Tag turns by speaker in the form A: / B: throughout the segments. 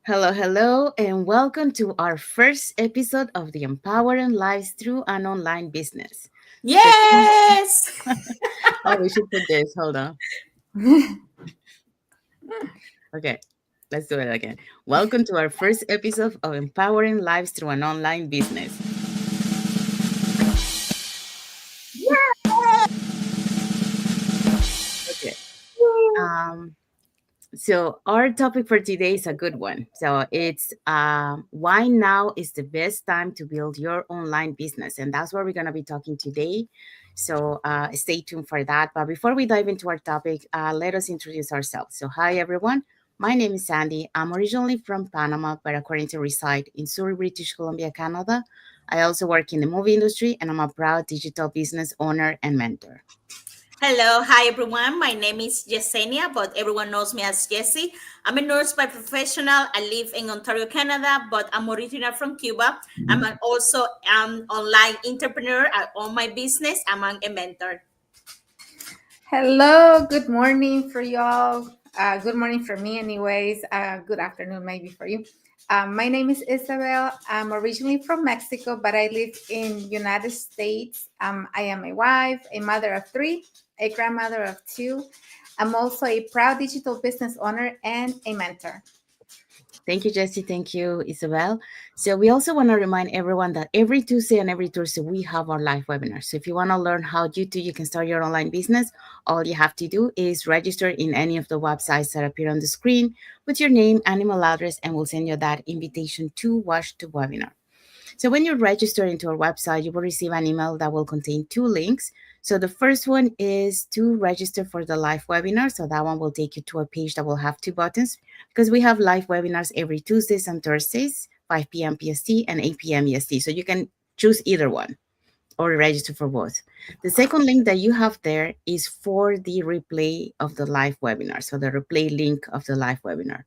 A: Hello, hello, and welcome to our first episode of the Empowering Lives Through an Online Business. So,
B: Yes.
A: oh, we should put this. Hold on. Okay, let's do it again. Welcome to our first episode of Empowering Lives Through an Online Business. Okay. Um, So our topic for today is a good one. So it's why now is the best time to build your online business, and that's what we're gonna be talking today. So stay tuned for that. But before we dive into our topic, let us introduce ourselves. So hi everyone, my name is Sandy. I'm originally from Panama, but according to reside in Surrey, British Columbia, Canada. I also work in the movie industry, and I'm a proud digital business owner and mentor.
B: Hello, hi everyone. My name is Yesenia, but everyone knows me as Jessie. I'm a nurse by professional. I live in Ontario, Canada, but I'm original from Cuba. Also an online entrepreneur. I own my business. I'm a mentor.
C: Hello, good morning for y'all. Good morning for me, anyways. Good afternoon, maybe for you. My name is Isabel. I'm originally from Mexico, but I live in United States. I am a wife, a mother of three, a grandmother of two. I'm also a proud digital business owner and a mentor.
A: Thank you, Jesse. Thank you, Isabel. So we also want to remind everyone that every Tuesday and every Thursday we have our live webinars. So if you want to learn how you can start your online business, all you have to do is register in any of the websites that appear on the screen with your name and email address, and we'll send you that invitation to watch the webinar. So when you register into our website, you will receive an email that will contain two links. So the first one is to register for the live webinar. So that one will take you to a page that will have two buttons because we have live webinars every Tuesdays and Thursdays, 5 p.m. PST and 8 p.m. EST. So you can choose either one or register for both. The second link that you have there is for the replay of the live webinar. So the replay link of the live webinar.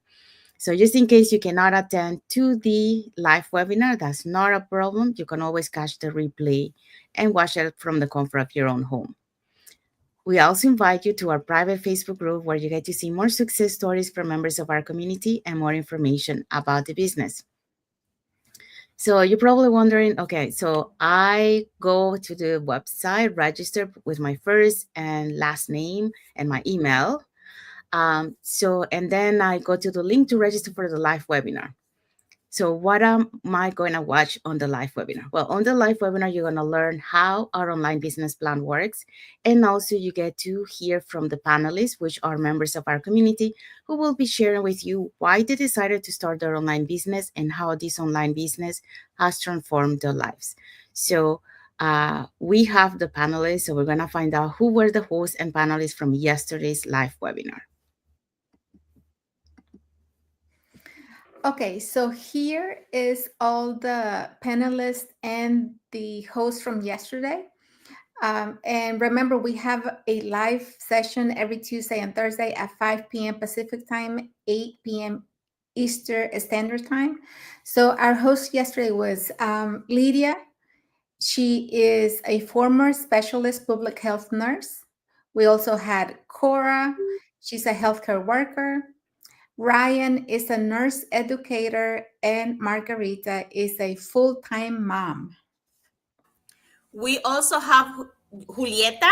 A: So just in case you cannot attend to the live webinar, that's not a problem. You can always catch the replay and watch it from the comfort of your own home. We also invite you to our private Facebook group where you get to see more success stories from members of our community and more information about the business. So you're probably wondering, okay, so I go to the website, register with my first and last name and my email. And then I go to the link to register for the live webinar. So what am I going to watch on the live webinar? Well, on the live webinar, you're going to learn how our online business plan works. And also you get to hear from the panelists, which are members of our community, who will be sharing with you why they decided to start their online business and how this online business has transformed their lives. So we have the panelists, so we're going to find out who were the hosts and panelists from yesterday's live webinar.
C: Okay, so here is all the panelists and the host from yesterday. And remember, we have a live session every Tuesday and Thursday at 5 p.m. Pacific time, 8 p.m. Eastern Standard Time. So our host yesterday was Lydia. She is a former specialist public health nurse. We also had Cora. She's a healthcare worker. Ryan is a nurse educator, and Margarita is a full-time mom.
B: We also have Julieta.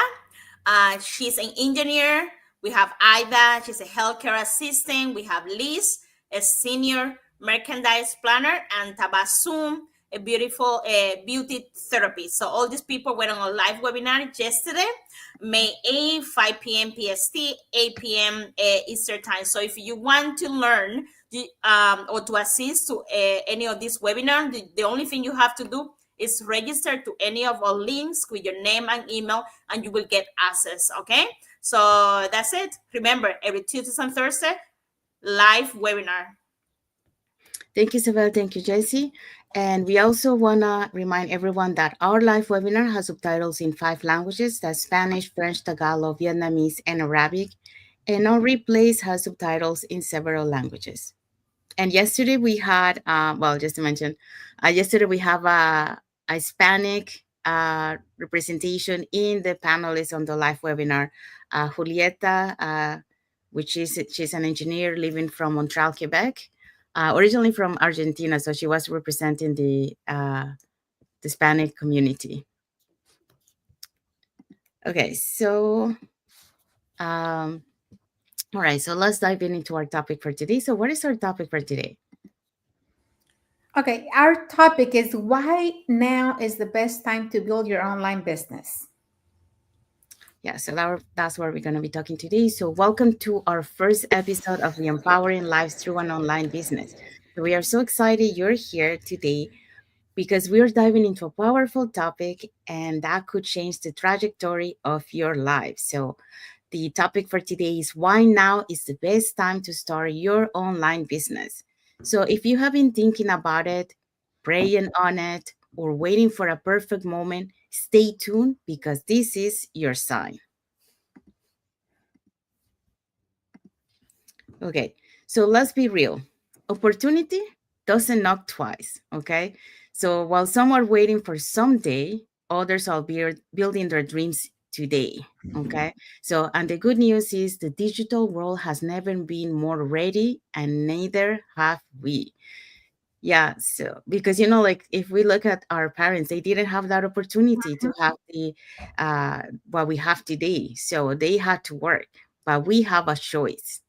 B: She's an engineer. We have Ida. She's a healthcare assistant. We have Liz, a senior merchandise planner, and Tabasum, a beautiful beauty therapist. So all these people were on a live webinar yesterday, May 8, 5 p.m. PST, 8 p.m. Eastern time. So if you want to learn or to assist to any of these webinars, the only thing you have to do is register to any of our links with your name and email, and you will get access. Okay, so that's it. Remember, every Tuesday and Thursday, live webinar.
A: Thank you, Isabel. Thank you, Jesse. And we also want to remind everyone that our live webinar has subtitles in 5 languages. That's Spanish, French, Tagalog, Vietnamese, and Arabic. And our replays has subtitles in several languages. And yesterday we had, just to mention, yesterday we have a Hispanic representation in the panelists on the live webinar. Julieta, she's an engineer living from Montreal, Quebec. originally from Argentina, so she was representing the Hispanic community. Okay, so um, all right, so let's dive into our topic for today. So, what is our topic for today?
C: Okay, our topic is why now is the best time to build your online business.
A: Yeah, so that's what we're going to be talking today. So, welcome to our first episode of the Empowering Lives Through an Online Business. So we are so excited you're here today because we're diving into a powerful topic and that could change the trajectory of your life. So, the topic for today is why now is the best time to start your online business. So, if you have been thinking about it, praying on it, or waiting for a perfect moment, stay tuned because this is your sign. Okay, so let's be real. Opportunity doesn't knock twice, okay? So while some are waiting for someday, others are building their dreams today, okay? So, and the good news is the digital world has never been more ready, and neither have we. Yeah, so because like if we look at our parents, they didn't have that opportunity to have the what we have today. So they had to work, but we have a choice.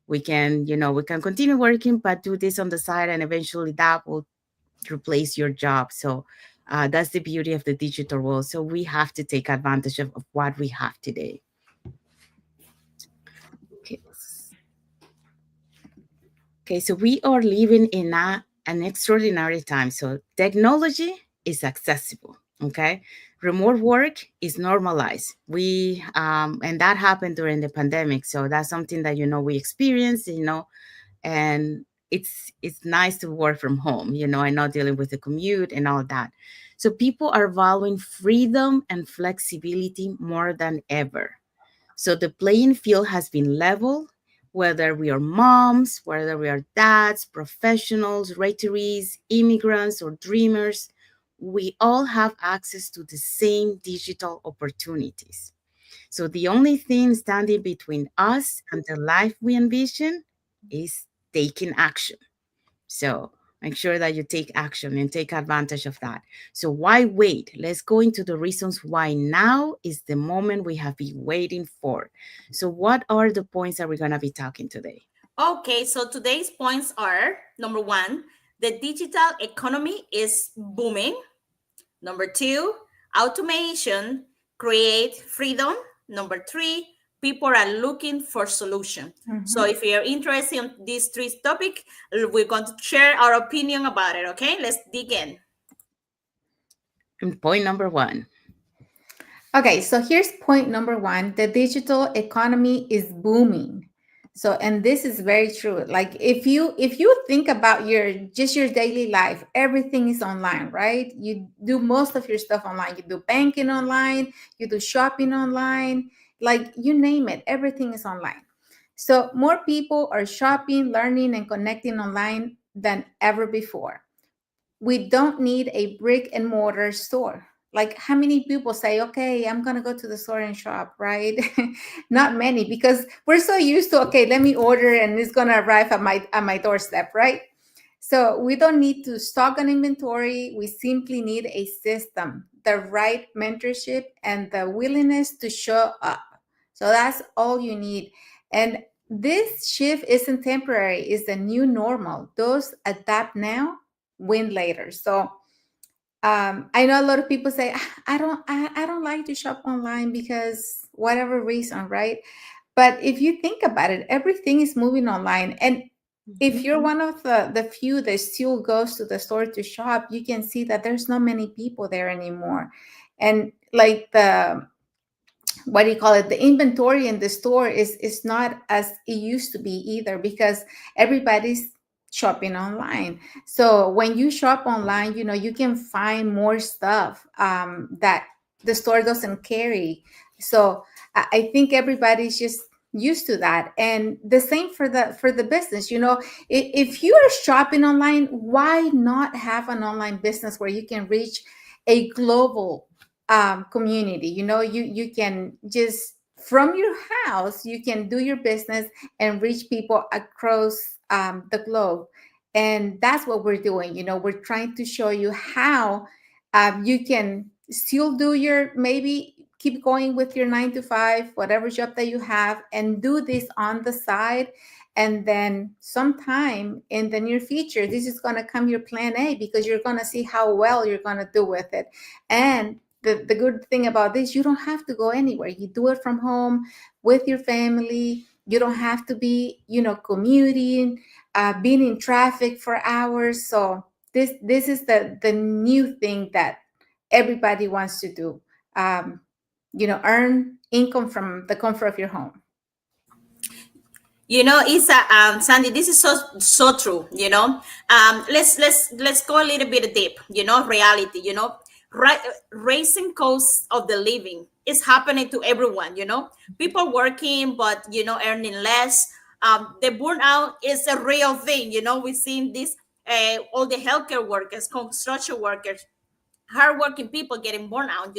A: We can, we can continue working, but do this on the side, and eventually that will replace your job. So that's the beauty of the digital world. So we have to take advantage of what we have today. Okay. Okay, so we are living in an extraordinary time. So technology is accessible. Okay, remote work is normalized. And that happened during the pandemic. So that's something that we experienced. And it's nice to work from home. And not dealing with the commute and all that. So people are valuing freedom and flexibility more than ever. So the playing field has been leveled, whether we are moms, whether we are dads, professionals, retirees, immigrants, or dreamers, we all have access to the same digital opportunities. So the only thing standing between us and the life we envision is taking action. So make sure that you take action and take advantage of that. So why wait? Let's go into the reasons why now is the moment we have been waiting for. So what are the points that we're going to be talking today?
B: Okay, so today's points are number one, the digital economy is booming. Number two, automation create freedom. Number three, people are looking for solution. So
C: Mhm.
B: if you're interested in these three topics, we're going to share our opinion about it. Okay, let's dig in.
A: And point number one.
C: Okay, so here's point number one. The digital economy is booming. So, and this is very true. Like if you think about your daily life, everything is online, right? You do most of your stuff online. You do banking online, you do shopping online, like you name it, everything is online. So more people are shopping, learning, and connecting online than ever before. We don't need a brick and mortar store. Like how many people say, okay, I'm going to go to the store and shop, right? Not many, because we're so used to, okay, let me order and it's going to arrive at my doorstep, right? So we don't need to stock an inventory. We simply need a system, the right mentorship, and the willingness to show up. So that's all you need. And this shift isn't temporary, it's the new normal. Those adapt now, win later. So I know a lot of people say, "Ah, I don't like to shop online because whatever reason, right?" But if you think about it, everything is moving online. And if
A: Mhm.
C: you're one of the few that still goes to the store to shop, you can see that there's not many people there anymore. And like the what do you call it, the inventory in the store is not as it used to be either, because everybody's shopping online. So when you shop online, you can find more stuff that the store doesn't carry. So I think everybody's just used to that. And the same for the business. If you are shopping online, why not have an online business where you can reach a global community? You can just from your house, you can do your business and reach people across the globe. And that's what we're doing. We're trying to show you how you can still do your, maybe keep going with your 9 to 5, whatever job that you have, and do this on the side. And then sometime in the near future, this is going to come your plan A, because you're going to see how well you're going to do with it. And the good thing about this, you don't have to go anywhere. You do it from home with your family. You don't have to be, commuting, being in traffic for hours. So this is the new thing that everybody wants to do. Earn income from the comfort of your home.
B: Isa, Sandy, this is so true. Let's go a little bit deep. Reality. Right, raising costs of the living is happening to everyone. People working, but earning less. The burnout is a real thing. We've seen this. All the healthcare workers, construction workers, hardworking people getting burned out.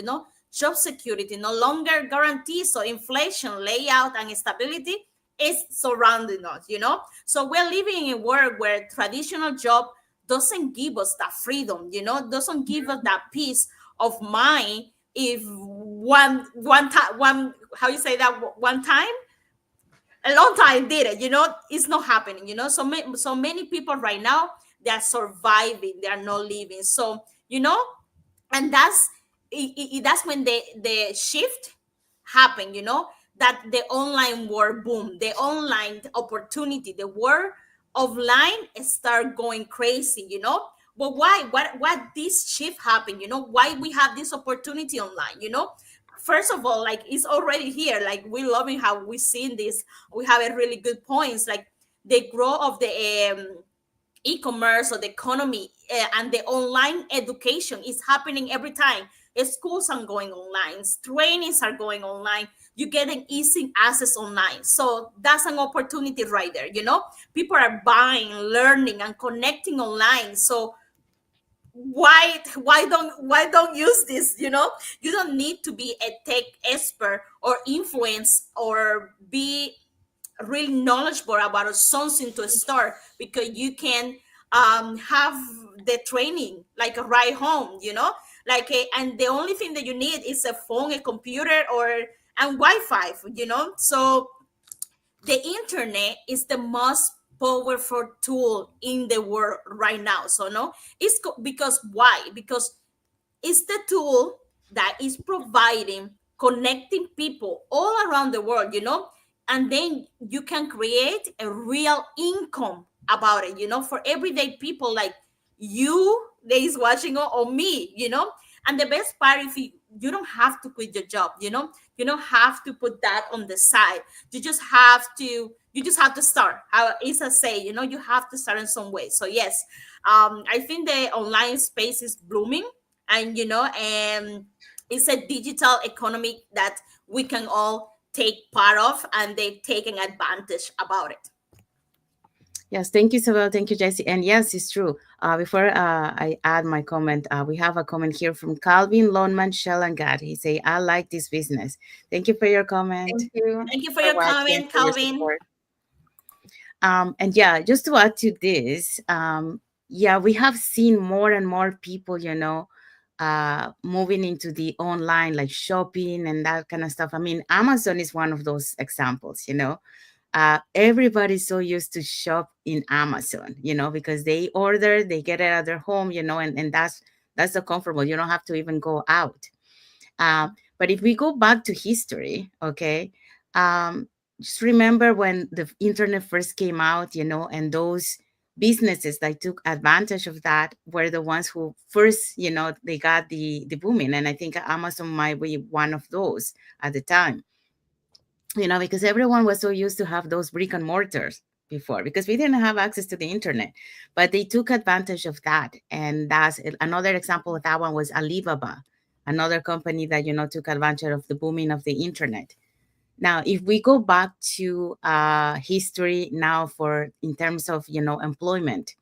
B: Job security no longer guarantees, so inflation, layout, and stability is surrounding us. So we're living in a world where traditional job doesn't give us that freedom. Doesn't give us that peace of mind. If one time, one, how you say that, one time, a long time did it. It's not happening. So many people right now, they are surviving, they are not living. So and that's when the shift happened. That the online world boom, the online opportunity, the world of line start going crazy. But why, what this shift happened? Why we have this opportunity online? First of all, like, it's already here. Like, we loving how we seen this. We have a really good points, like the growth of the e-commerce or the economy, and the online education is happening every time. Schools are going online, trainings are going online, you getting easy access online. So that's an opportunity right there. People are buying, learning, and connecting online. So why don't use this? You don't need to be a tech expert or influence or be really knowledgeable about something to start, because you can have the training like right home. And the only thing that you need is a phone, a computer, or and Wi-Fi. So the internet is the most powerful tool in the world right now. So no, because why? Because it's the tool that is providing, connecting people all around the world. And then you can create a real income about it, for everyday people like you that is watching, or me. And the best part, if you don't have to quit your job. You don't have to put that on the side. You just have to start, how Isa say. You have to start in some way. So yes, I think the online space is blooming, and it's a digital economy that we can all take part of, and they're taking advantage about it.
A: Yes, thank you, Isabel. Thank you, Jesse. And yes, it's true. Before I add my comment, we have a comment here from Calvin Loneman Shell and God. He say, "I like this business." Thank you for your comment,
C: Thank you.
B: Thank you for
A: for
B: your
A: watching,
B: comment,
A: for your
B: Calvin.
A: support. And yeah, just to add to this, yeah, we have seen more and more people, moving into the online, like shopping and that kind of stuff. I mean, Amazon is one of those examples. Everybody's so used to shop in Amazon, because they order, they get it at their home, and that's the comfortable. You don't have to even go out. But if we go back to history, okay, just remember when the internet first came out, and those businesses that took advantage of that were the ones who first, they got the booming. And I think Amazon might be one of those at the time, because everyone was so used to have those brick and mortars before, because we didn't have access to the internet, but they took advantage of that. And that's another example of that one was Alibaba, another company that, took advantage of the booming of the internet. Now, if we go back to history now for in terms of, employment,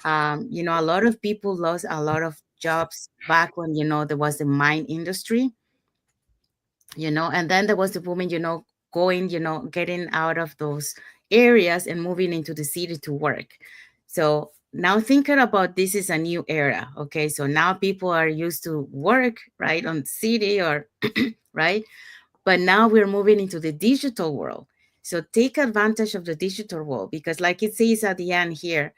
A: a lot of people lost a lot of jobs back when, there was the mine industry, and then there was the woman, going, getting out of those areas and moving into the city to work. So now thinking about this is a new era. Okay, so now people are used to work right on city or right, but now we're moving into the digital world. So take advantage of the digital world, because like it says at the end here,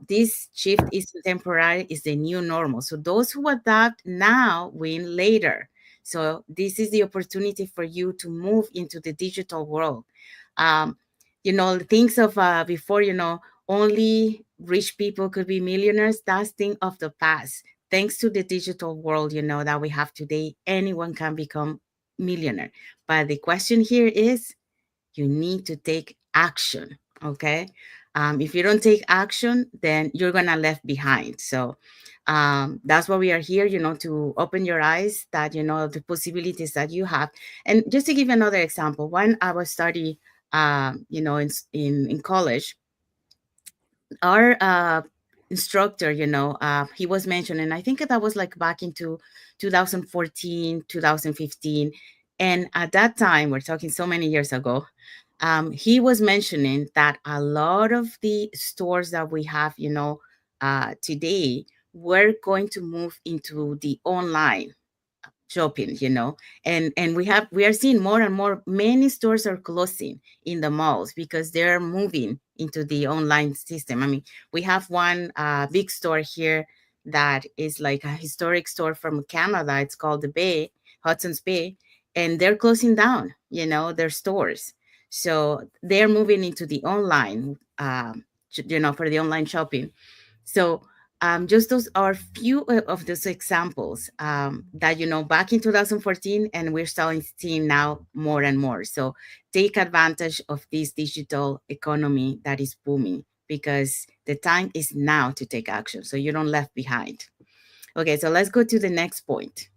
A: this shift is temporary, is the new normal. So those who adapt now win later. So this is the opportunity for you to move into the digital world. um, things of before, only rich people could be millionaires. That's thing of the past. Thanks to the digital world, that we have today, anyone can become millionaire. But the question here is, you need to take action. Okay. If you don't take action, then you're gonna left behind. So that's why we are here, to open your eyes that the possibilities that you have. And just to give another example, when I was studying in college, our instructor, he was mentioning, I think that was like back into 2014, 2015. And at that time, we're talking so many years ago, he was mentioning that a lot of the stores that we have, today, were going to move into the online shopping. And we are seeing more and more, many stores are closing in the malls because they're moving into the online system. I mean, we have one big store here that is like a historic store from Canada. It's called the Bay, Hudson's Bay, and they're closing down, their stores. So they're moving into the online, for the online shopping. So just those are few of those examples, that back in 2014, and we're starting seeing now more and more. So take advantage of this digital economy that is booming, because the time is now to take action, so you don't left behind. Okay, so let's go to the next point.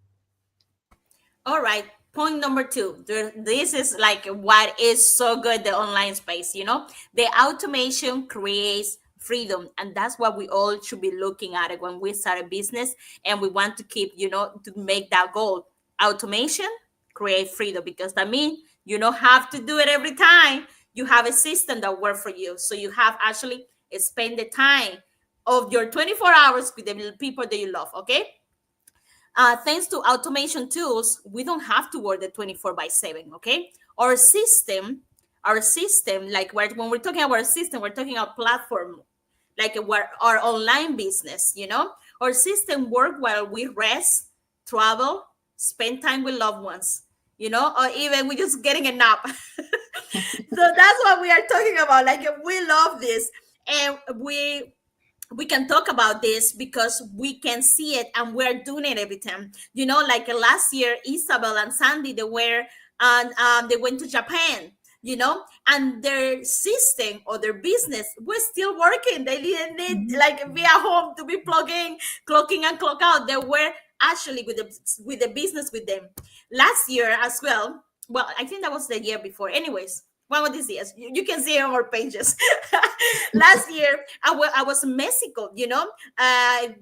B: All right. Point number two. This is like what is so good, the online space, the automation creates freedom. And that's what we all should be looking at it when we start a business and we want to keep, to make that goal. Automation create freedom, because that means you don't have to do it every time. You have a system that works for you. So you have actually spend the time of your 24 hours with the people that you love. Okay. Thanks to automation tools, we don't have to work the 24 by 7. Okay. Our system, like when we're talking about our system, we're talking about platform, like our online business, our system work while we rest, travel, spend time with loved ones, or even we're just getting a nap. So that's what we are talking about. Like, we love this. And we can talk about this because we can see it and we're doing it every time. Like last year, Isabel and Sandy, they went to Japan, and their system or their business was still working. They didn't need like be at home to be plugging, clocking and clock out. They were actually with the business with them. Last year as well. Well, I think that was the year before. Anyways, one of these years, you can see it on our pages. Last year, I was in Mexico, and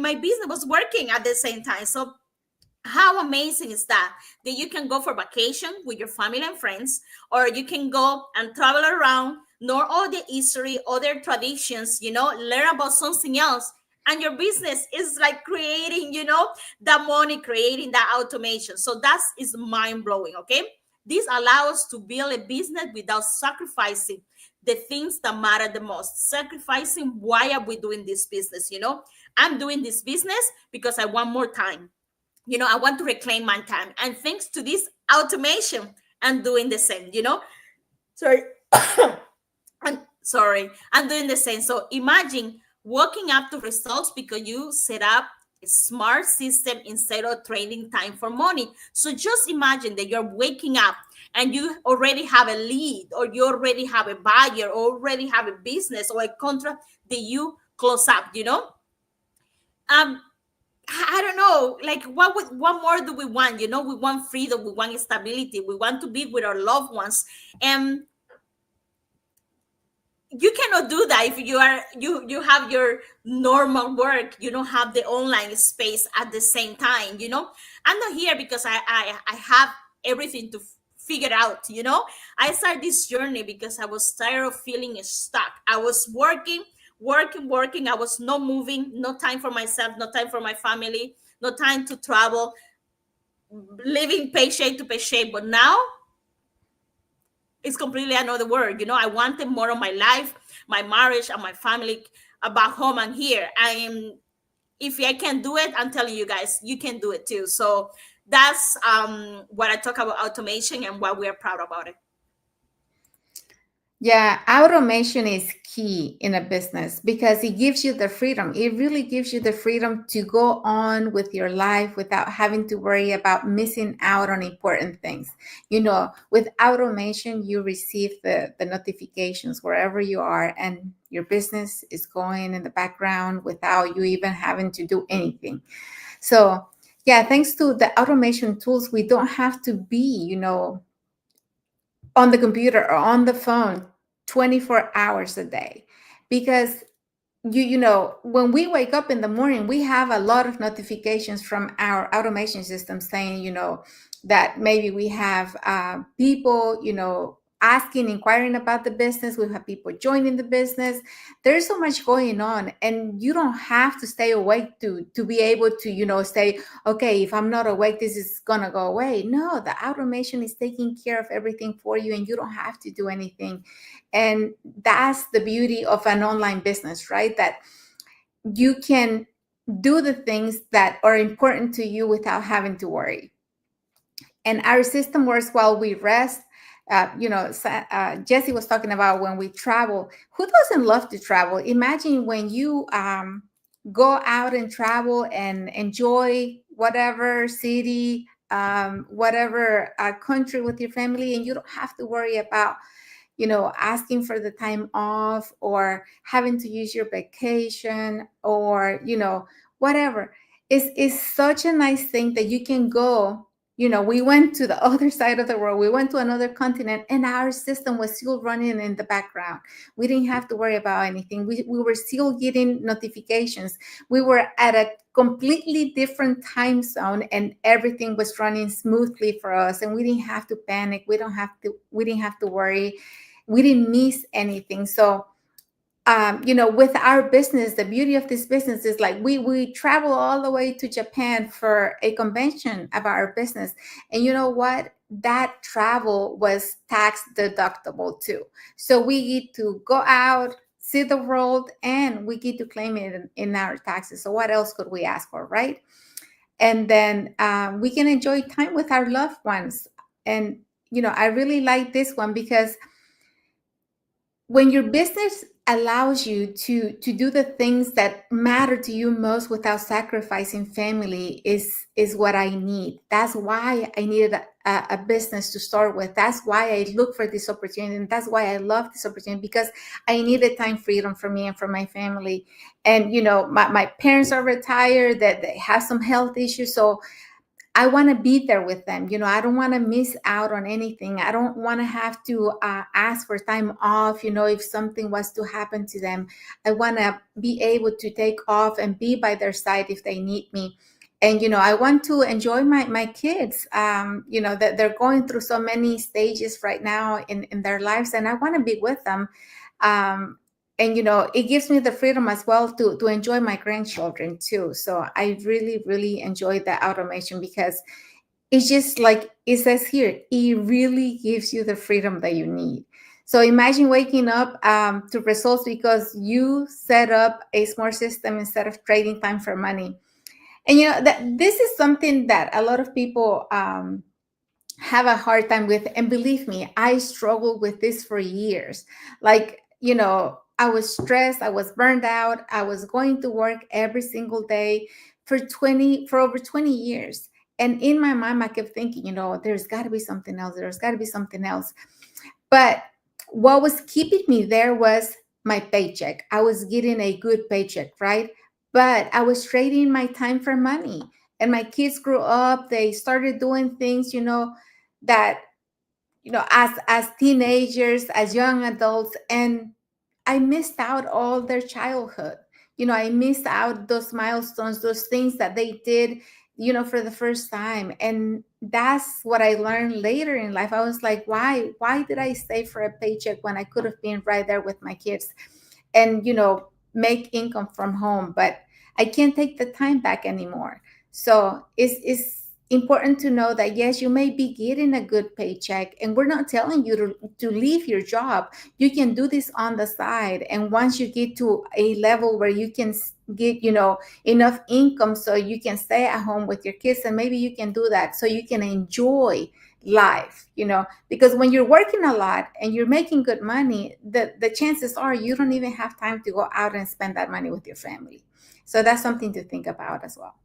B: my business was working at the same time. So how amazing is that you can go for vacation with your family and friends, or you can go and travel around, know all the history, other traditions, learn about something else, and your business is like creating, that money, creating that automation. So that is mind-blowing. Okay, this allows us to build a business without sacrificing the things that matter the most. Sacrificing, why are we doing this business? I'm doing this business because I want more time. I want to reclaim my time. And thanks to this automation, I'm doing the same, Sorry. I'm doing the same. So imagine walking up to results because you set up a smart system instead of trading time for money. So just imagine that you're waking up and you already have a lead, or you already have a buyer, or already have a business or a contract that you close up, Um, I don't know, like what more do we want? We want freedom, we want stability, we want to be with our loved ones. And you cannot do that if you have your normal work. You don't have the online space at the same time. I'm not here because I have everything to figure out. I started this journey because I was tired of feeling stuck. I was working working, working. I was not moving, no time for myself, no time for my family, no time to travel, living paycheck to paycheck. But now it's completely another world. I wanted more of my life, my marriage, and my family back home and here. If I can do it, I'm telling you guys, you can do it too. So that's what I talk about automation and why we are proud about it.
C: Yeah, automation is key in a business because it gives you the freedom. It really gives you the freedom to go on with your life without having to worry about missing out on important things. With automation, you receive the notifications wherever you are, and your business is going in the background without you even having to do anything. So, yeah, thanks to the automation tools, we don't have to be, on the computer or on the phone 24 hours a day, because when we wake up in the morning, we have a lot of notifications from our automation system saying, that maybe we have people, asking, inquiring about the business. We have people joining the business. There's so much going on, and you don't have to stay awake to be able to, say, okay, if I'm not awake, this is gonna go away. No, the automation is taking care of everything for you, and you don't have to do anything. And that's the beauty of an online business, right? That you can do the things that are important to you without having to worry. And our system works while we rest. Jesse was talking about when we travel. Who doesn't love to travel? Imagine when you go out and travel and enjoy whatever city, whatever country with your family, and you don't have to worry about asking for the time off or having to use your vacation, or whatever. It's such a nice thing that you can go. We went to the other side of the world, we went to another continent, and our system was still running in the background. We didn't have to worry about anything. We were still getting notifications. We were at a completely different time zone, and everything was running smoothly for us, and we didn't have to panic. We didn't have to worry. We didn't miss anything. So with our business, the beauty of this business is like we travel all the way to Japan for a convention about our business. And you know what? That travel was tax deductible too. So we get to go out, see the world, and we get to claim it in our taxes. So what else could we ask for, right? And then we can enjoy time with our loved ones. And I really like this one because when your business allows you to do the things that matter to you most without sacrificing family is what I need. That's why I needed a business to start with. That's why I look for this opportunity, and that's why I love this opportunity, because I needed time freedom for me and for my family. And my parents are retired, that they have some health issues, so I want to be there with them. I don't want to miss out on anything. I don't want to have to ask for time off, if something was to happen to them. I want to be able to take off and be by their side if they need me. And, I want to enjoy my kids, that they're going through so many stages right now in their lives, and I want to be with them. And it gives me the freedom as well to enjoy my grandchildren too. So I really, really enjoy that automation, because it's just like it says here, it really gives you the freedom that you need. So imagine waking up to results because you set up a smart system instead of trading time for money. And that this is something that a lot of people have a hard time with. And believe me, I struggled with this for years. Like, I was stressed, I was burned out, I was going to work every single day for over 20 years. And in my mind, I kept thinking, there's got to be something else. There's got to be something else. But what was keeping me there was my paycheck. I was getting a good paycheck, right? But I was trading my time for money. And my kids grew up, they started doing things, that as teenagers, as young adults, and I missed out all their childhood. I missed out those milestones, those things that they did, for the first time. And that's what I learned later in life. I was like, why did I stay for a paycheck when I could have been right there with my kids? And make income from home, but I can't take the time back anymore. So it's important to know that yes, you may be getting a good paycheck, and we're not telling you to leave your job. You can do this on the side, and once you get to a level where you can get, enough income so you can stay at home with your kids, and maybe you can do that so you can enjoy life, because when you're working a lot and you're making good money, the chances are you don't even have time to go out and spend that money with your family. So that's something to think about as well.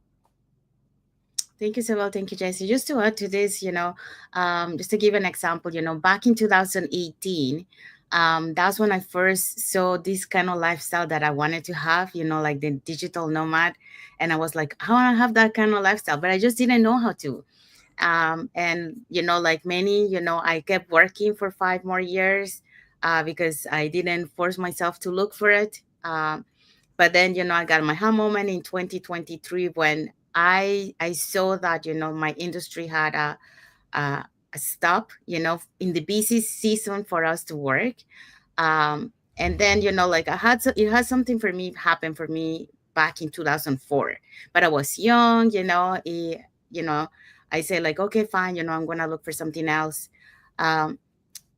A: Thank you so well. Thank you, Jesse. Just to add to this, just to give an example, back in 2018, that's when I first saw this kind of lifestyle that I wanted to have, like the digital nomad. And I was like, I want to have that kind of lifestyle, but I just didn't know how to. And, like many, I kept working for 5 more years because I didn't force myself to look for it. But then, I got my home moment in 2023 when I saw that, my industry had a, a stop, in the busy season for us to work. And then, like it had something for me happen for me back in 2004, but I was young, you know, I say like, okay, fine, I'm going to look for something else. Um,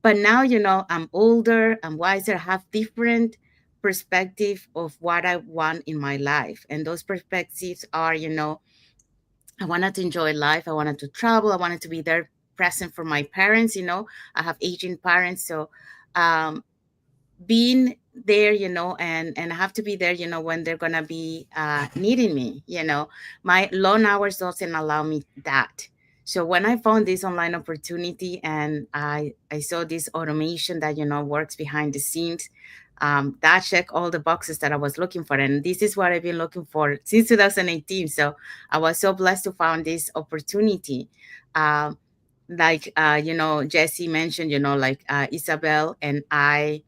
A: but now, I'm older, I'm wiser, I have different perspective of what I want in my life. And those perspectives are, I wanted to enjoy life. I wanted to travel. I wanted to be there present for my parents. I have aging parents. So um, being there, and I have to be there, when they're going to be needing me, my long hours doesn't allow me that. So when I found this online opportunity and I saw this automation that, works behind the scenes, that checked all the boxes that I was looking for. And this is what I've been looking for since 2018. So I was so blessed to find this opportunity. Um, like, Jesse mentioned, like Isabel and I,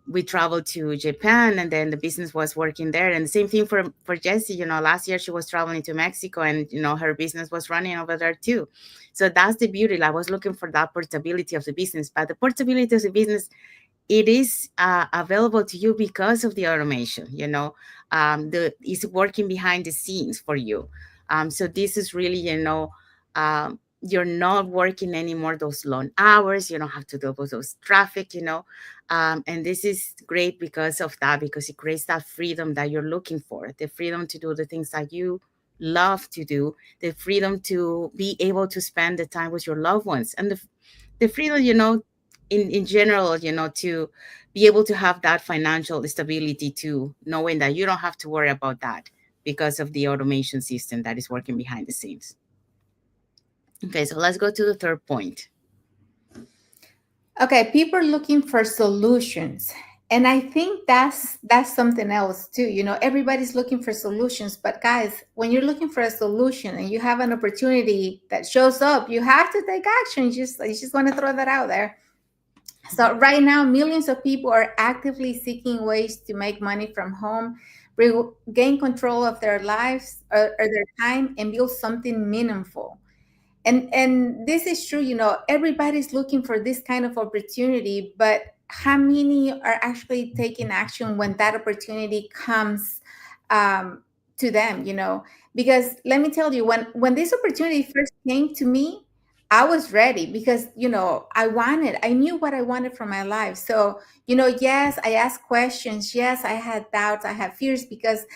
A: we traveled to Japan, and then the business was working there. And the same thing for Jessie. Last year she was traveling to Mexico, and her business was running over there too. So that's the beauty. I was looking for that portability of the business, but the portability of the business, it is available to you because of the automation. The is working behind the scenes for you. So this is really, you're not working anymore those long hours. You don't have to deal with those traffic. And this is great because of that, because it creates that freedom that you're looking for, the freedom to do the things that you love to do, the freedom to be able to spend the time with your loved ones, and the freedom, in general, to be able to have that financial stability too, knowing that you don't have to worry about that because of the automation system that is working behind the scenes. Okay, so let's go to the third point.
C: Okay, people are looking for solutions. And I think that's something else too. Everybody's looking for solutions, but guys, when you're looking for a solution and you have an opportunity that shows up, you have to take action. I just want to throw that out there. So right now, millions of people are actively seeking ways to make money from home, gain control of their lives or their time, and build something meaningful. And this is true, everybody's looking for this kind of opportunity, but how many are actually taking action when that opportunity comes to them? Because let me tell you, when this opportunity first came to me, I was ready because I knew what I wanted from my life. So yes, I asked questions, yes, I had doubts, I had fears, because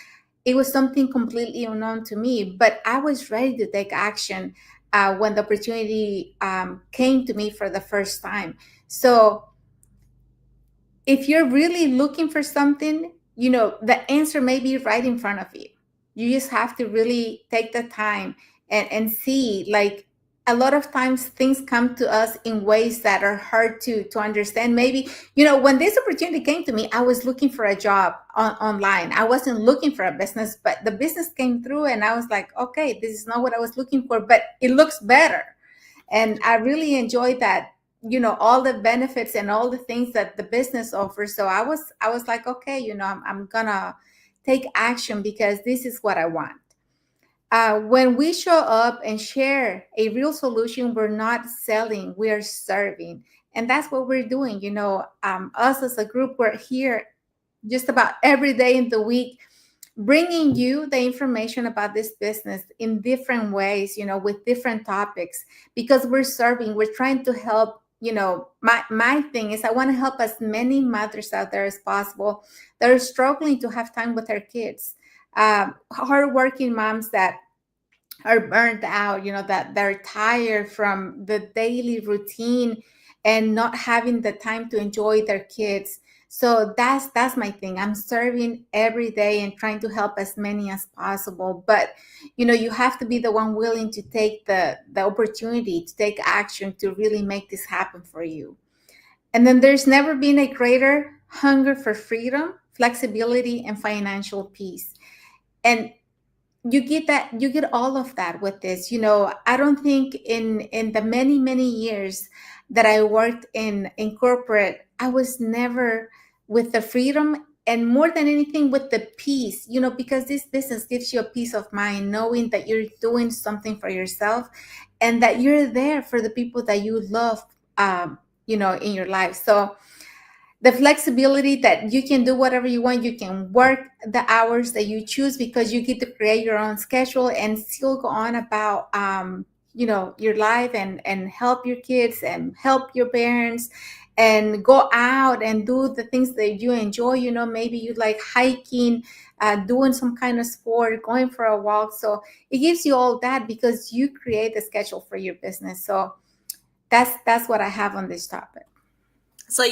C: it was something completely unknown to me, but I was ready to take action when the opportunity came to me for the first time. So if you're really looking for something, the answer may be right in front of you. You just have to really take the time and see, like, a lot of times things come to us in ways that are hard to understand. Maybe, when this opportunity came to me, I was looking for a job online. I wasn't looking for a business, but the business came through and I was like, okay, this is not what I was looking for, but it looks better. And I really enjoyed that, all the benefits and all the things that the business offers. So I was like, okay, I'm gonna take action because this is what I want. When we show up and share a real solution, we're not selling, we are serving. And that's what we're doing. Us as a group, we're here just about every day in the week, bringing you the information about this business in different ways, with different topics, because we're trying to help. My thing is, I want to help as many mothers out there as possible that are struggling to have time with their kids, hardworking moms that are burnt out, that they're tired from the daily routine and not having the time to enjoy their kids. So that's my thing. I'm serving every day and trying to help as many as possible. But you have to be the one willing to take the opportunity to take action to really make this happen for you. And then there's never been a greater hunger for freedom, flexibility, and financial peace. And you get all of that with this. I don't think in the many years that I worked in corporate, I was never with the freedom, and more than anything with the peace, because this business gives you a peace of mind knowing that you're doing something for yourself and that you're there for the people that you love, in your life. So the flexibility that you can do whatever you want, you can work the hours that you choose because you get to create your own schedule and still go on about your life, and help your kids and help your parents and go out and do the things that you enjoy. Maybe you like hiking, doing some kind of sport, going for a walk. So it gives you all that because you create the schedule for your business. So that's what I have on this topic.
B: So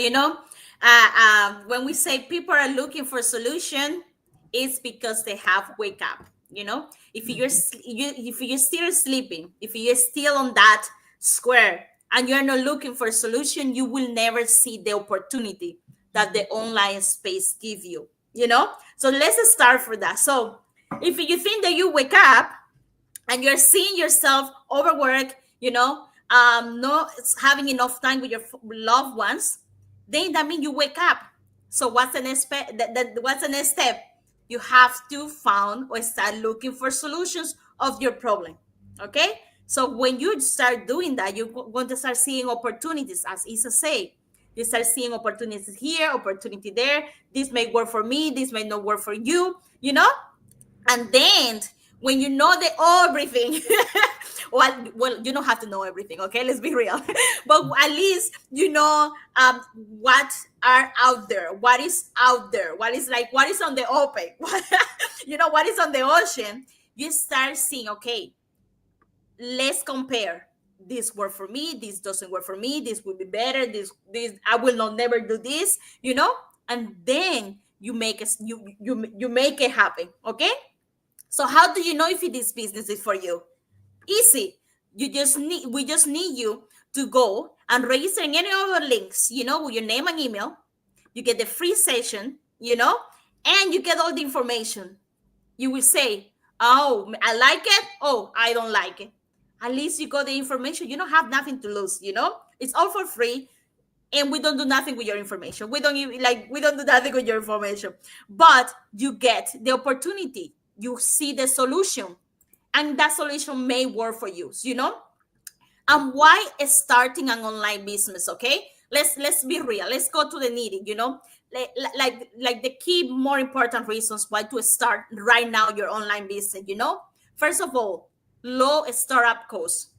B: when we say people are looking for solution, it's because they have wake up. If if you're still sleeping, if you're still on that square and you're not looking for a solution, you will never see the opportunity that the online space give you. So let's start for that. So if you think that you wake up and you're seeing yourself overwork, not having enough time with your loved ones, then that means you wake up. So what's the next step? What's the next step? You have to find or start looking for solutions of your problem. Okay. So when you start doing that, you're going to start seeing opportunities, as Isa say. You start seeing opportunities here, opportunity there. This may work for me. This may not work for you. And then when you know the everything, well, you don't have to know everything, okay? Let's be real. But at least what are out there, what is out there, what is on the open, what is on the ocean. You start seeing, okay, let's compare. This work for me, this doesn't work for me, this will be better, this I will not never do this, and then you make it happen, okay? So how do you know if this business is for you? Easy. We just need you to go and register in any of our links, with your name and email. You get the free session, and you get all the information. You will say, oh, I like it. Oh, I don't like it. At least you got the information. You don't have nothing to lose, It's all for free, and we don't do nothing with your information. We don't do nothing with your information. But you get the opportunity. You see the solution, and that solution may work for you. And why is starting an online business? Okay, let's be real. Let's go to the needing. Like the key, more important reasons why to start right now your online business. First of all, low startup costs.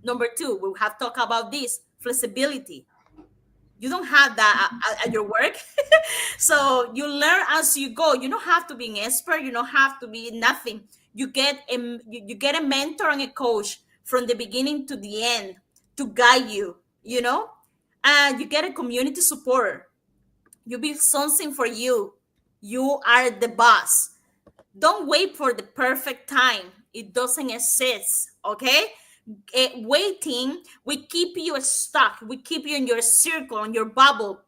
B: Number two, we have talked about this flexibility. You don't have that at your work. So you learn as you go. You don't have to be an expert. You don't have to be nothing. You get a mentor and a coach from the beginning to the end to guide you, and you get a community supporter. You build something for you. You are the boss. Don't wait for the perfect time. It doesn't exist, okay? Waiting we keep you stuck, we keep you in your circle, in your bubble.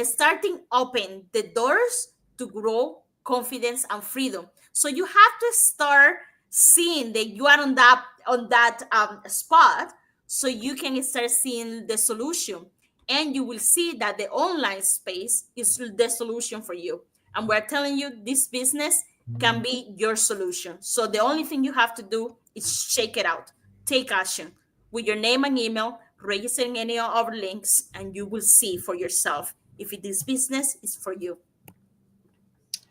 B: Starting open the doors to grow confidence and freedom. So you have to start seeing that you are on that spot, so you can start seeing the solution, and you will see that the online space is the solution for you. And we're telling you this business can be your solution. So the only thing you have to do is check it out. Take action with your name and email, registering any of our links, and you will see for yourself if this business is for you.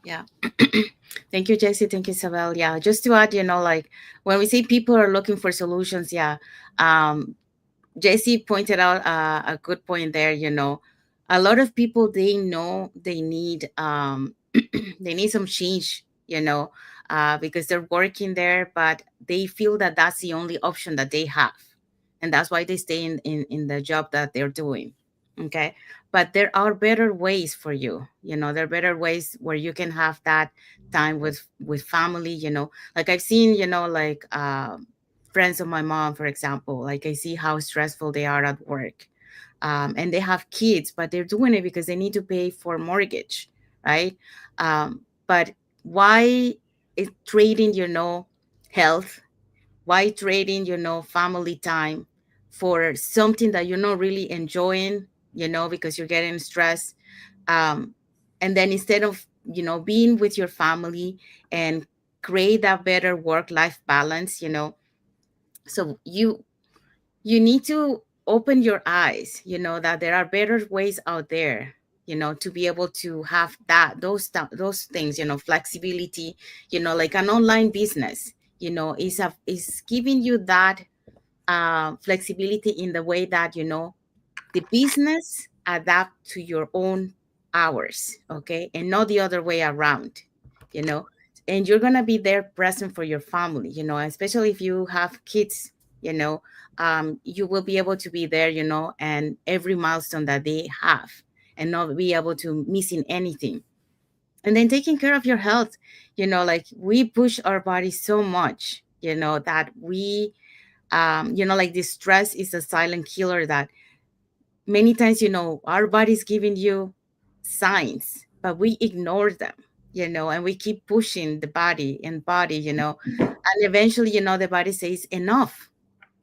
A: Yeah. Thank you, Jesse. Thank you, Isabel. Yeah, just to add, like when we say people are looking for solutions, yeah, um, JC pointed out a good point there. A lot of people, they know they need they need some change. Because they're working there, but they feel that that's the only option that they have, and that's why they stay in the job that they're doing. Okay, but there are better ways for you. There are better ways where you can have that time with family. Like I've seen, like friends of my mom, for example, like I see how stressful they are at work. And they have kids, but they're doing it because they need to pay for mortgage, right? But why is trading, health? Why trading, family time for something that you're not really enjoying, because you're getting stressed? Um, and then instead of, being with your family and create that better work-life balance, so you need to open your eyes, that there are better ways out there, to be able to have those things, flexibility, like an online business, is giving you that flexibility in the way that, the business adapt to your own hours, okay, and not the other way around, you know and you're gonna be there present for your family, especially if you have kids, you will be able to be there, and every milestone that they have, and not be able to missing anything. And then taking care of your health, like we push our body so much, that we like this stress is a silent killer that many times, our body's giving you signs, but we ignore them, and we keep pushing the body, and eventually, the body says enough,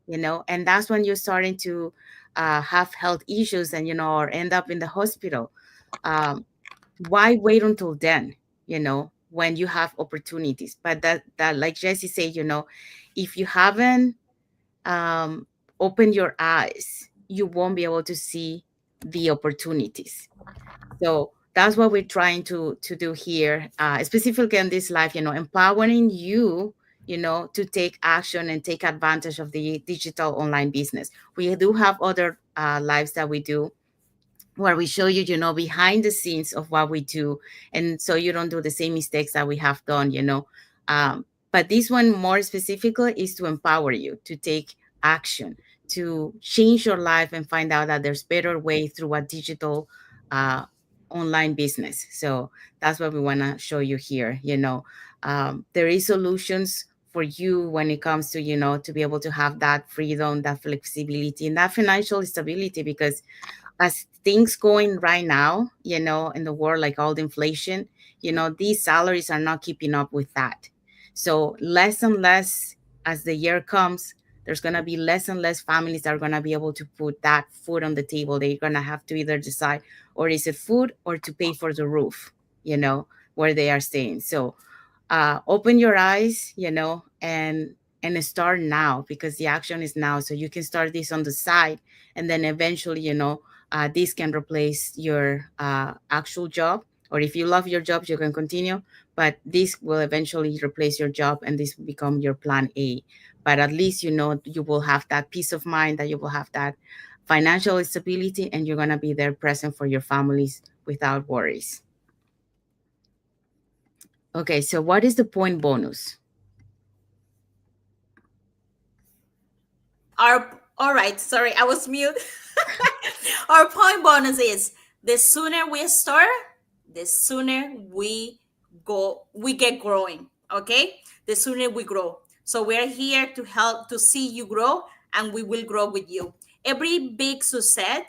A: and that's when you're starting to have health issues and, or end up in the hospital. Um, why wait until then, when you have opportunities? But that like Jesse said, if you haven't um, open your eyes, you won't be able to see the opportunities. So that's what we're trying to do here, specifically in this life. Empowering you, to take action and take advantage of the digital online business. We do have other lives that we do where we show you, behind the scenes of what we do, and so you don't do the same mistakes that we have done. But this one more specifically is to empower you to take action, to change your life and find out that there's better way through a digital uh, online business. So that's what we want to show you here. There is solutions for you when it comes to, to be able to have that freedom, that flexibility, and that financial stability, because as things going right now, in the world, like all the inflation, these salaries are not keeping up with that. So less and less as the year comes, there's going to be less and less families that are going to be able to put that food on the table. They're going to have to either decide, or is it food or to pay for the roof, where they are staying. So open your eyes, and start now, because the action is now. So you can start this on the side, and then eventually, this can replace your actual job. Or if you love your job, you can continue, but this will eventually replace your job, and this will become your plan A. But at least, you will have that peace of mind, that you will have that financial stability, and you're going to be there present for your families without worries. Okay, so what is the point bonus?
B: Our All right, sorry, I was mute. Our point bonus is the sooner we start, the sooner we get growing. Okay, the sooner we grow. So we're here to help to see you grow, and we will grow with you. Every big success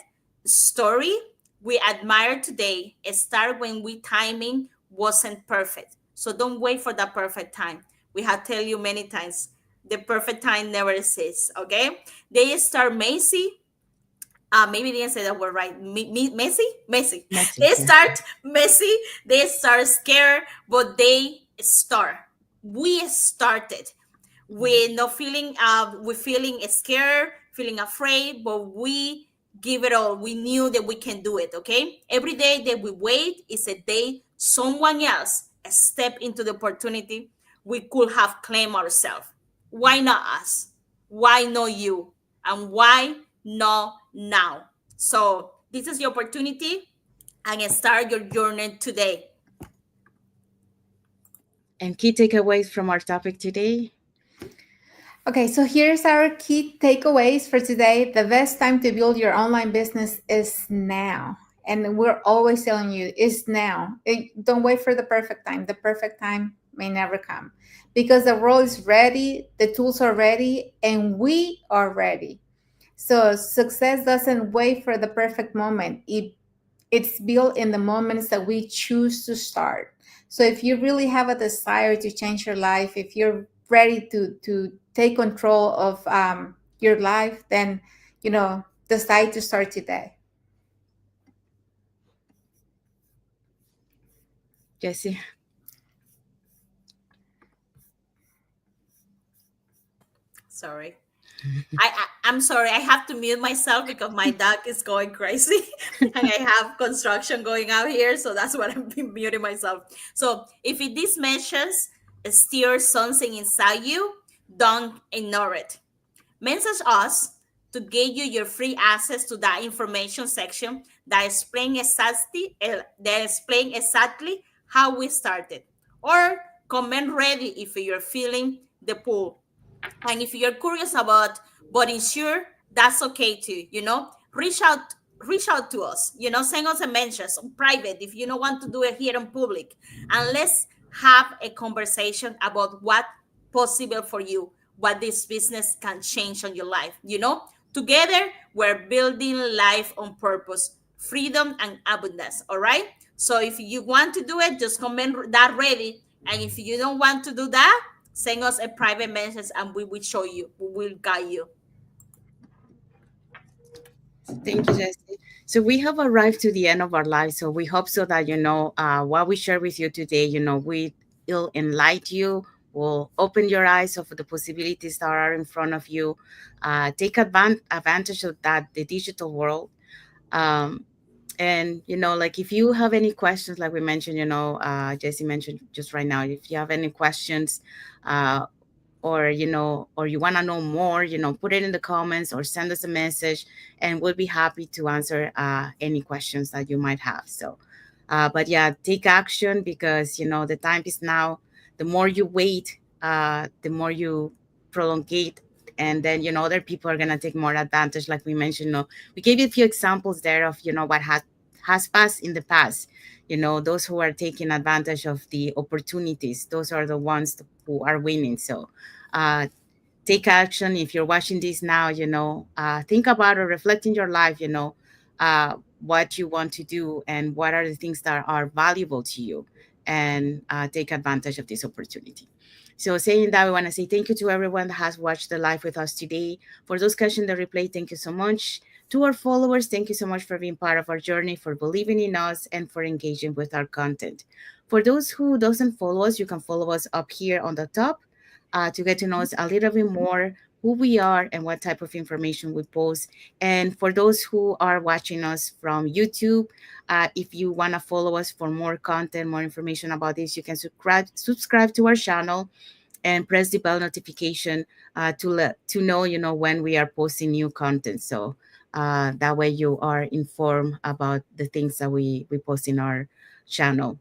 B: story we admire today start when we timing wasn't perfect. So don't wait for the perfect time. We have tell you many times, the perfect time never exists. Okay, they start messy. Maybe they didn't say that word right. Messy.
A: Messy,
B: They
A: yeah.
B: start messy. They start scared, but they start. We started.
A: Mhm.
B: We're feeling scared, feeling afraid, but we give it all. We knew that we can do it. Okay. Every day that we wait is a day someone else step into the opportunity we could have claimed ourselves. Why not us? Why not you? And why not now? So this is your opportunity and start your journey today.
A: And key takeaways from our topic today.
C: Okay, so here's our key takeaways for today. The best time to build your online business is now. And we're always telling you, it's now. Don't wait for the perfect time. The perfect time may never come because the world is ready, the tools are ready, and we are ready. So success doesn't wait for the perfect moment. It's built in the moments that we choose to start. So if you really have a desire to change your life, if you're ready to take control of your life, then decide to start today.
A: Jesse.
B: Sorry. I'm sorry. I have to mute myself because my dog is going crazy and I have construction going out here. So that's what I'm muting myself. So if this mentions stirs something inside you, don't ignore it. Message us to get you your free access to that information section that explain exactly how we started. Or comment ready if you're feeling the pull. And if you're curious about but unsure, that's okay too. Reach out to us. Send us a message on private if you don't want to do it here in public, and let's have a conversation about what possible for you, what this business can change on your life. Together we're building life on purpose, freedom, and abundance. All right. So if you want to do it, just comment that ready. And if you don't want to do that, send us a private message and we will show you, we will guide you.
A: Thank you, Jesse. So we have arrived to the end of our lives. So we hope so that what we share with you today, will enlighten you, will open your eyes of the possibilities that are in front of you. Take advantage of that the digital world. Um, and like if you have any questions, like we mentioned, Jesse mentioned just right now, if you have any questions, uh, or you want to know more, put it in the comments or send us a message, and we'll be happy to answer any questions that you might have. So, but yeah, take action because the time is now. The more you wait, the more you prolongate, and then other people are gonna take more advantage. Like we mentioned, we gave you a few examples there of what has passed in the past. Those who are taking advantage of the opportunities, those are the ones who are winning. So uh, take action. If you're watching this now, think about or reflect in your life, what you want to do and what are the things that are valuable to you, and take advantage of this opportunity. So saying that, we want to say thank you to everyone that has watched the live with us today. For those catching the replay, thank you so much. To our followers, thank you so much for being part of our journey, for believing in us, and for engaging with our content. For those who doesn't follow us, you can follow us up here on the top to get to know us a little bit more, who we are and what type of information we post. And for those who are watching us from YouTube, if you want to follow us for more content, more information about this, you can subscribe to our channel and press the bell notification to know when we are posting new content. So that way you are informed about the things that we post channel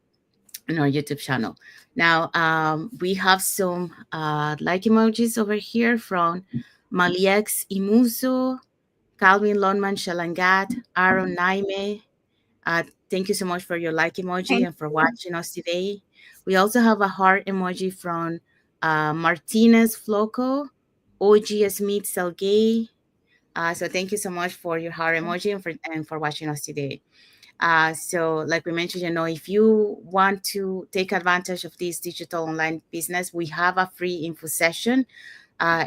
A: in our YouTube channel. Now, we have some like emojis over here from Maliex Imuso, Calvin Lonman Shalangat, Aaron Naime. Thank you so much for your like emoji
C: Thank
A: and for
C: you.
A: watching us today. We also have a heart emoji from Martinez Floco, OG Smith Selgay. So thank you so much for your heart emoji and for watching us today. So, like we mentioned, if you want to take advantage of this digital online business, we have a free info session.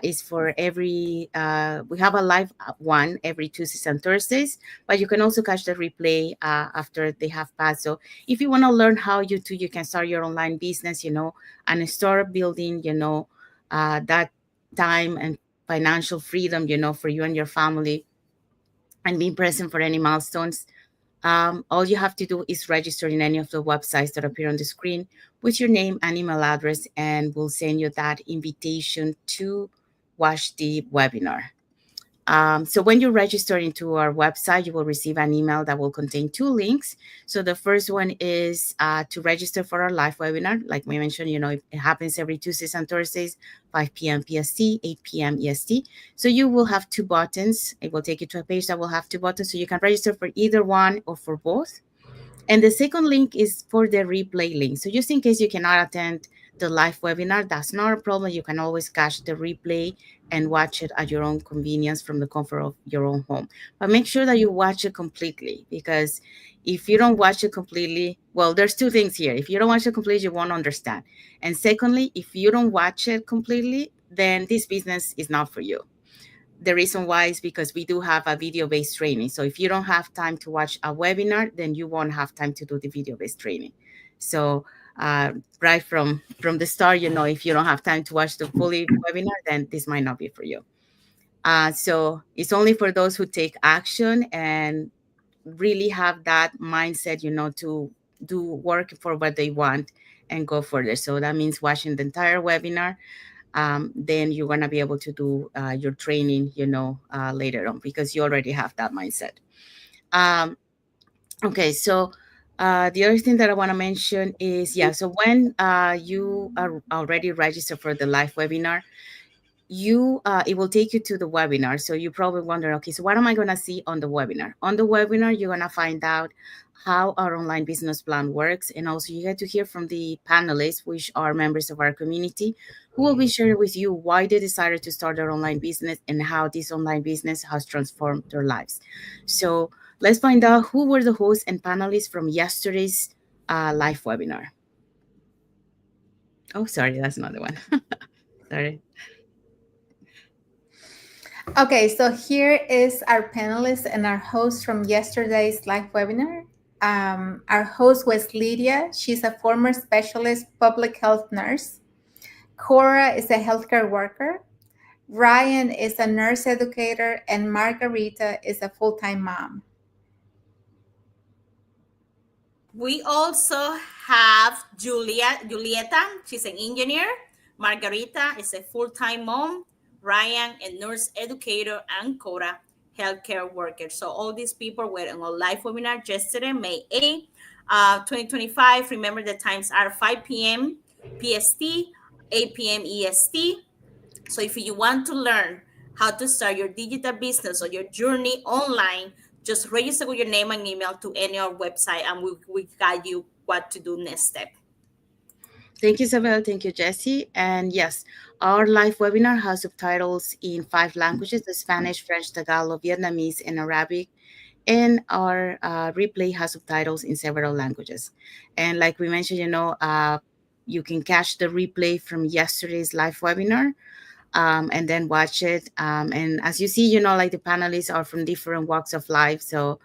A: Is for we have a live one every Tuesdays and Thursdays, but you can also catch the replay after they have passed. So, if you want to learn how you can start your online business, and start building, that time and financial freedom, for you and your family, and being present for any milestones, All you have to do is register in any of the websites that appear on the screen with your name and email address, and we'll send you that invitation to watch the webinar. So when you register into our website, you will receive an email that will contain two links. So the first one is to register for our live webinar. Like we mentioned, it happens every Tuesdays and Thursdays, 5 p.m. PST, 8 p.m. EST. So you will have two buttons. It will take you to a page that will have two buttons. So you can register for either one or for both. And the second link is for the replay link. So just in case you cannot attend the live webinar, that's not a problem. You can always catch the replay and watch it at your own convenience from the comfort of your own home. But make sure that you watch it completely, because if you don't watch it completely, well, there's two things here. If you don't watch it completely, you won't understand. And secondly, if you don't watch it completely, then this business is not for you. The reason why is because we do have a video-based training. So if you don't have time to watch a webinar, then you won't have time to do the video-based training. So uh, right from the start, if you don't have time to watch the fully webinar, then this might not be for you. So it's only for those who take action and really have that mindset, to do work for what they want and go further. So that means watching the entire webinar, then you're going to be able to do your training, later on, because you already have that mindset. Um, okay, so the other thing that I want to mention is, yeah, so when you are already registered for the live webinar, it will take you to the webinar. So you probably wonder, okay, so what am I going to see on the webinar? On the webinar, you're going to find out how our online business plan works, and also you get to hear from the panelists, which are members of our community, who will be sharing with you why they decided to start their online business and how this online business has transformed their lives. So let's find out who were the hosts and panelists from yesterday's live webinar. Oh, sorry, that's another one. Sorry.
C: Okay, so here is our panelists and our host from yesterday's live webinar. Our host was Lydia. She's a former specialist public health nurse. Cora is a healthcare worker. Ryan is a nurse educator, and Margarita is a full-time mom.
B: We also have Julieta. She's an engineer. Margarita is a full-time mom. Ryan, a nurse educator, and Cora, healthcare worker. So all these people were on a live webinar yesterday, May 8, 2025. Remember the times are 5 p.m. PST, 8 p.m. EST. So if you want to learn how to start your digital business or your journey online, just register with your name and email to any of our website, and we guide you what to do next step.
A: Thank you, Isabel. Thank you, Jesse. And yes, our live webinar has subtitles in 5 languages: the Spanish, French, Tagalog, Vietnamese, and Arabic. And our replay has subtitles in several languages. And like we mentioned, you can catch the replay from yesterday's live webinar, and then watch it. And as you see, like the panelists are from different walks of life. So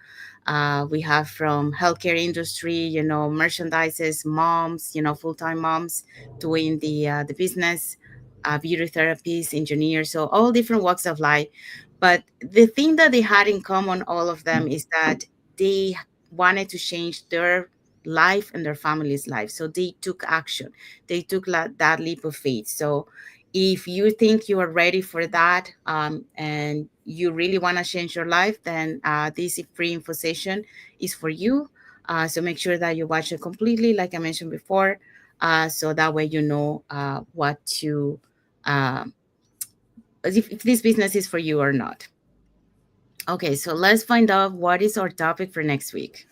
A: we have from healthcare industry, merchandises, moms, full-time moms doing the business, beauty therapists, engineers, so all different walks of life. But the thing that they had in common, all of them, is that they wanted to change their life and their family's life. So they took action. They took that leap of faith. So if you think you are ready for that, and you really want to change your life, then this free info session is for you. So make sure that you watch it completely, like I mentioned before, so that way what to uh, if this business is for you or not. Okay, so let's find out what is our topic for next week.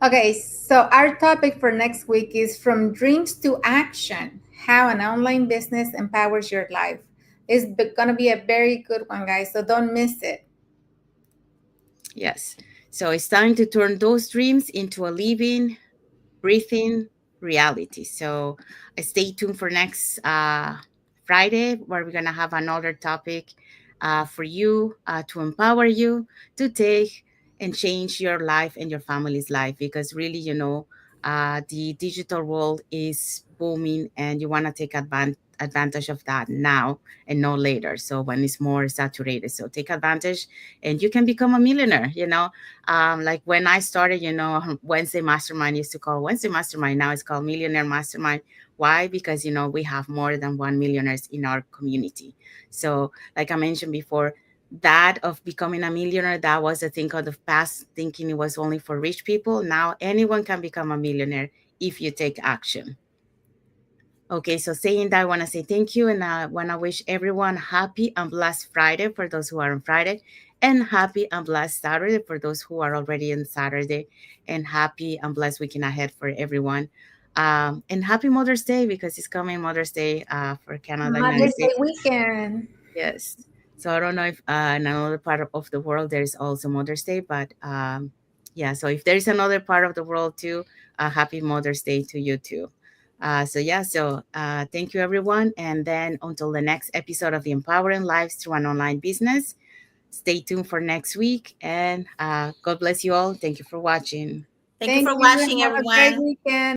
C: Okay, so our topic for next week is From Dreams to Action, how an online business empowers your life. It's going to be a very good one, guys, so don't miss it.
A: Yes, so it's time to turn those dreams into a living, breathing reality. So stay tuned for next Friday, where we're going to have another topic for you, to empower you to take and change your life and your family's life, because really, the digital world is booming, and you want to take advantage of that now and not later. So when it's more saturated, so take advantage and you can become a millionaire, like when I started, Wednesday Mastermind used to call Wednesday Mastermind. Now it's called Millionaire Mastermind. Why? Because, we have more than 1 millionaires in our community. So like I mentioned before, that of becoming a millionaire, that was a thing of the past, thinking it was only for rich people. Now anyone can become a millionaire if you take action. Okay, so saying that, I want to say thank you, and I want to wish everyone happy and blessed Friday for those who are on Friday, and happy and blessed Saturday for those who are already on Saturday, and happy and blessed weekend ahead for everyone. And happy Mother's Day, because it's coming Mother's Day for Canada, United
C: Mother's Day
A: States.
C: weekend.
A: Yes. So I don't know if in another part of the world there is also Mother's Day, but yeah. So if there is another part of the world too, happy Mother's Day to you too. So yeah. So thank you everyone, and then until the next episode of the Empowering Lives Through an Online Business. Stay tuned for next week, and God bless you all. Thank you for watching.
B: Thank you
C: Thank
B: for
C: you.
B: watching,
C: Have a great
B: everyone.
C: weekend.